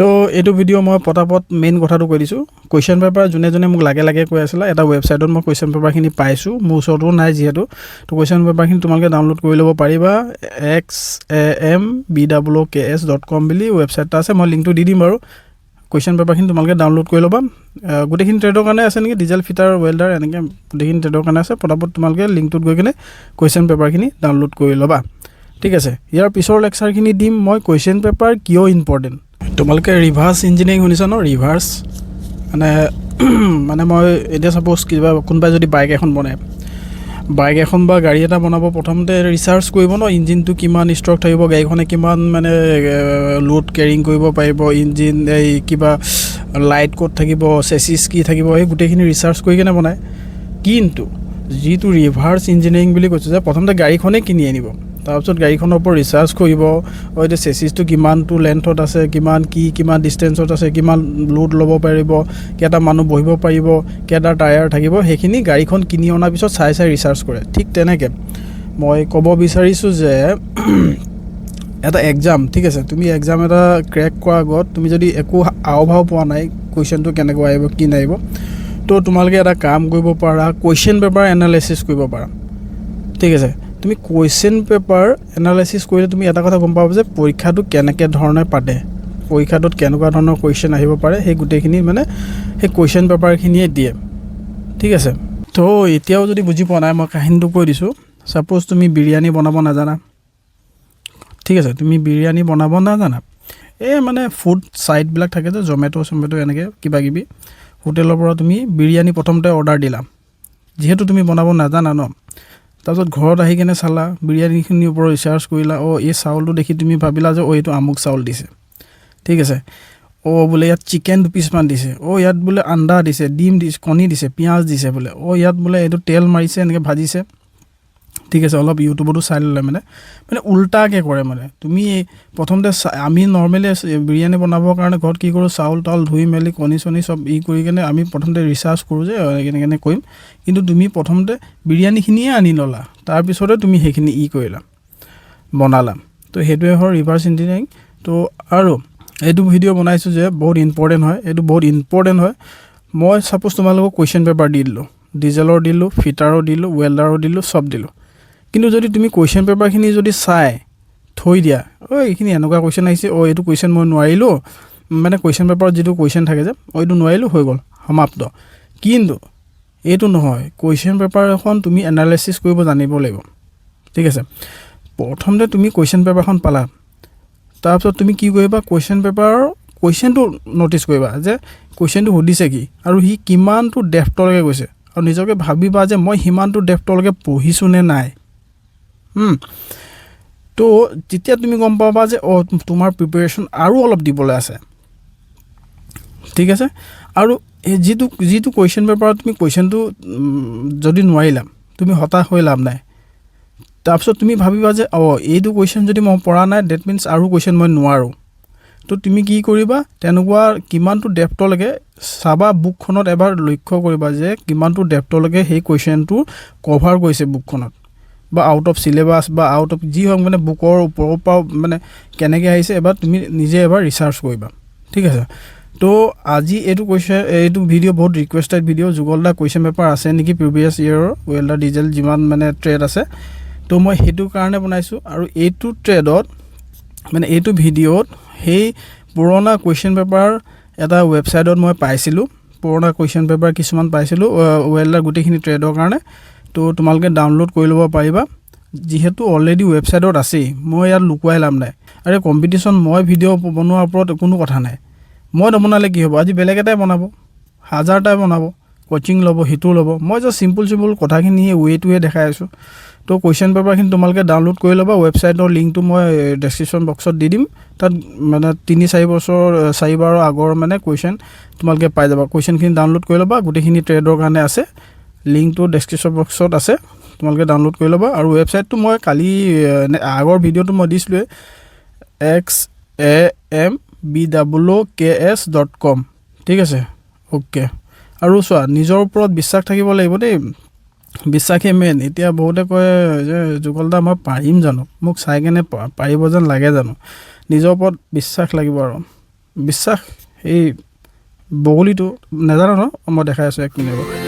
তো এইটো ভিডিও মই পটাপট মেইন কথাটো কৈ দিছোঁ। কুৱেশ্যন পেপাৰ যোনে মোক লাগে কৈ আছিলে, এটা ৱেবছাইটত মই কুৱেশ্যন পেপাৰখিনি পাইছোঁ, মোৰ ওচৰতো নাই যিহেতু। তো কুৱেশ্যন পেপাৰখিনি তোমালোকে ডাউনলোড কৰি ল'ব পাৰিবা। xambws.com বুলি ৱেবছাইট এটা আছে, মই লিংকটো দি দিম বাৰু। কুৱেশ্যন পেপাৰখিনি তোমালোকে ডাউনলোড কৰি ল'বা। গোটেইখিনি ট্ৰেডৰ কাৰণে আছে নেকি, ডিজেল ফিটাৰ ৱেল্ডাৰ এনেকৈ গোটেইখিনি ট্ৰেডৰ কাৰণে আছে। পটাপট তোমালোকে লিংকটোত গৈ কিনে কুৱেশ্যন পেপাৰখিনি ডাউনলোড কৰি ল'বা। ঠিক আছে, ইয়াৰ পিছৰ লেকচাৰখিনি দিম মই কুৱেশ্যন পেপাৰ কিয় ইম্পৰ্টেণ্ট। তোমালোকে ৰিভাৰ্ছ ইঞ্জিনিয়াৰিং শুনিছা ন? ৰিভাৰ্ছ মানে মই এতিয়া ছাপ'জ কিবা কোনোবাই যদি বাইক এখন বনায়, বাইক এখন বা গাড়ী এটা বনাব, প্ৰথমতে ৰিচাৰ্চ কৰিব ন, ইঞ্জিনটো কিমান ষ্ট্ৰক থাকিব, গাড়ীখনে কিমান মানে লোড কেৰিং কৰিব পাৰিব, ইঞ্জিন এই কিবা লাইট ক'ত থাকিব, চেচিছ কি থাকিব, সেই গোটেইখিনি ৰিচাৰ্চ কৰি কিনে বনায়। কিন্তু যিটো ৰিভাৰ্ছ ইঞ্জিনিয়াৰিং বুলি কৈছোঁ যে প্ৰথমতে গাড়ীখনেই কিনি আনিব, তাৰপিছত গাড়ীখনৰ ওপৰত ৰিচাৰ্চ কৰিব, এতিয়া চেচিছটো কিমানটো লেন্থত আছে, কিমান ডিষ্টেঞ্চত আছে, কিমান লোড ল'ব পাৰিব, কেইটা মানুহ বহিব পাৰিব, কেইটা টায়াৰ থাকিব, সেইখিনি গাড়ীখন কিনি অনাৰ পিছত চাই ৰিচাৰ্চ কৰে। ঠিক তেনেকৈ মই ক'ব বিচাৰিছোঁ যে এটা এক্সাম, ঠিক আছে, তুমি এক্সাম এটা ক্ৰেক কৰাৰ আগত তুমি যদি একো আওভাও পোৱা নাই কুৱেশ্যনটো কেনেকৈ আহিব কি নাহিব, তো তোমালোকে এটা কাম কৰিব পাৰা, কুৱেশ্যন পেপাৰ এনালাইচিছ কৰিব পাৰা। ঠিক আছে, তুমি কুৱেশ্যন পেপাৰ এনালাইচিছ কৰিলে তুমি এটা কথা গম পাবা যে পৰীক্ষাটো কেনেকৈ ধৰণে পাতে, পৰীক্ষাটোত কেনেকুৱা ধৰণৰ কুৱেশ্যন আহিব পাৰে, সেই গোটেইখিনি মানে সেই কুৱেশ্যন পেপাৰখিনিয়ে দিয়ে। ঠিক আছে, তো এতিয়াও যদি বুজি পোৱা নাই মই কাহিনীটো কৈ দিছোঁ। ছাপ'জ তুমি বিৰিয়ানী বনাব নাজানা, ঠিক আছে, তুমি বিৰিয়ানী বনাব নাজানা, এই মানে ফুড ছাইটবিলাক থাকে যে জমেট' এনেকৈ কিবাকিবি হোটেলৰ পৰা তুমি বিৰিয়ানী প্ৰথমতে অৰ্ডাৰ দিলা, যিহেতু তুমি বনাব নাজানা ন। তাৰপিছত ঘৰত আহি কেনে চালা, বিৰিয়ানীখিনিৰ ওপৰত ৰিচাৰ্চ কৰিলা, এই চাউলটো দেখি তুমি ভাবিলা যে এইটো আমুক চাউল দিছে। ঠিক আছে, বোলে ইয়াত চিকেন 2 পিচমান দিছে, ইয়াত বোলে আণ্ডা দিছে, ডিম দিছে, কণী দিছে, পিঁয়াজ দিছে বোলে, ইয়াত বোলে এইটো তেল মাৰিছে, এনেকৈ ভাজিছে। ঠিক আছে, অলপ ইউটিউবতো চাই ল'লে মানে উল্টাকৈ কৰে। মানে তুমি প্ৰথমতে আমি নৰ্মেলি বিৰিয়ানী বনাবৰ কাৰণে ঘৰত কি কৰোঁ, চাউল তাউল ধুই মেলি কণী চণী চব কৰি কিনে আমি প্ৰথমতে ৰিচাৰ্চ কৰোঁ যে কেনেকৈ কৰিম। কিন্তু তুমি প্ৰথমতে বিৰিয়ানীখিনিয়ে আনি ল'লা, তাৰপিছতে তুমি সেইখিনি কৰিলা, বনালা। তো সেইটোৱে হয় ৰিভাৰ্ছ ইঞ্জিনিয়াৰিং। তো আৰু এইটো ভিডিঅ' বনাইছোঁ যে বহুত ইম্পৰ্টেণ্ট হয়, এইটো বহুত ইম্পৰ্টেণ্ট হয়। মই ছাপ'জ তোমালোকক কুৱেশ্যন পেপাৰ দি দিলোঁ, ডিজেলৰ দিলোঁ, ফিটাৰৰ দিলোঁ, ৱেল্ডাৰৰ দিলোঁ, চব দিলোঁ। কিন্তু যদি তুমি কুৱেশ্যন পেপাৰখিনি যদি চাই থৈ দিয়া, এইখিনি এনেকুৱা কুৱেশ্যন আহিছে, এইটো কুৱেশ্যন মই নোৱাৰিলোঁ, মানে কুৱেশ্যন পেপাৰত যিটো কুৱেশ্যন থাকে যে এইটো নোৱাৰিলোঁ, হৈ গ'ল, সমাপ্ত। কিন্তু এইটো নহয়, কুৱেশ্যন পেপাৰ এখন তুমি এনালাইচিছ কৰিব জানিব লাগিব। ঠিক আছে, প্ৰথমতে তুমি কুৱেশ্যন পেপাৰখন পালা, তাৰপিছত তুমি কি কৰিবা, কুৱেশ্যনটো ন'টিচ কৰিবা যে কুৱেশ্যনটো সুধিছে কি আৰু সি কিমানটো ডেপ্থলৈকে গৈছে, আৰু নিজকে ভাবিবা যে মই সিমানটো ডেপ্থলৈকে পঢ়িছোঁ নে নাই। তো তেতিয়া তুমি গম পাবা যে তোমাৰ প্ৰিপেৰেশ্যন আৰু অলপ দিবলৈ আছে। ঠিক আছে, আৰু যিটো কুৱেশ্যন পেপাৰত তুমি কুৱেশ্যনটো যদি নোৱাৰিলা, তুমি হতাশ হৈ লাভ নাই। তাৰপিছত তুমি ভাবিবা যে এইটো কুৱেশ্যন যদি মই পৰা নাই, ডেট মিনছ আৰু কুৱেশ্যন মই নোৱাৰোঁ। তো তুমি কি কৰিবা, তেনেকুৱা কিমানটো ডেপ্থলৈকে চাবা, বুকখনত এবাৰ লক্ষ্য কৰিবা যে কিমানটো ডেপ্থলৈকে সেই কুৱেশ্যনটো কভাৰ কৰিছে বুকখনত, বা আউট অফ চিলেবাছ বা আউট অফ যি হওক, মানে বুকৰ ওপৰৰ পৰা মানে কেনেকৈ আহিছে, এবাৰ তুমি নিজে এবাৰ ৰিচাৰ্চ কৰিবা। ঠিক আছে, তো আজি এইটো ভিডিঅ' বহুত ৰিকুৱেষ্টেড ভিডিঅ'। যুগলদা কুৱেশ্যন পেপাৰ আছে নেকি প্ৰিভিয়াছ ইয়েৰৰ ৱেল্ডাৰ ডিজেল যিমান মানে ট্ৰেড আছে, তো মই সেইটো কাৰণে বনাইছোঁ। আৰু এইটো ট্ৰেডত মানে এইটো ভিডিঅ'ত সেই পুৰণা কুৱেশ্যন পেপাৰ এটা ৱেবছাইটত মই পাইছিলোঁ, পুৰণা কুৱেশ্যন পেপাৰ কিছুমান পাইছিলোঁ ৱেল্ডাৰ গোটেইখিনি ট্ৰেডৰ কাৰণে। তো তোমালোকে ডাউনলোড কৰি ল'ব পাৰিবা, যিহেতু অলৰেডি ৱেবছাইটত আছেই, মই ইয়াত লুকুৱাই লাভ নাই। আৰু কম্পিটিশ্যন মই ভিডিঅ' বনোৱাৰ ওপৰত কোনো কথা নাই, মই নবনালে কি হ'ব, আজি বেলেগ এটাই বনাব, হাজাৰটাই বনাব, কোচিং ল'ব, সিটো ল'ব, মই জাষ্ট চিম্পুল কথাখিনি ৱেটোৱে দেখাই আছোঁ। তো কুৱেশ্যন পেপাৰখিনি তোমালোকে ডাউনলোড কৰি ল'বা, ৱেবছাইটৰ লিংকটো মই ডেছক্ৰিপশ্যন বক্সত দি দিম। তাত মানে 3-4 বাৰৰ আগৰ মানে কুৱেশ্যন তোমালোকে পাই যাবা। কুৱেশ্যনখিনি ডাউনলোড কৰি ল'বা, গোটেইখিনি ট্ৰেডৰ কাৰণে আছে, লিংকটো ডেছক্ৰিপশ্যন বক্সত আছে, তোমালোকে ডাউনলোড কৰি ল'বা। আৰু ৱেবছাইটটো মই কালি আগৰ ভিডিঅ'টো মই দিছিলোঁৱে, xambws.com। ঠিক আছে, অ'কে। আৰু চোৱা, নিজৰ ওপৰত বিশ্বাস থাকিব লাগিব দেই, বিশ্বাসেই মেইন। এতিয়া বহুতে কয় যে যুগলদা মই পাৰিম জানো, মোক চাই কেনে পাৰিব যেন লাগে জানো, নিজৰ ওপৰত বিশ্বাস লাগিব। আৰু বিশ্বাস এই বগলীটো নাজানো ন মই দেখাই আছোঁ 1 মিনিট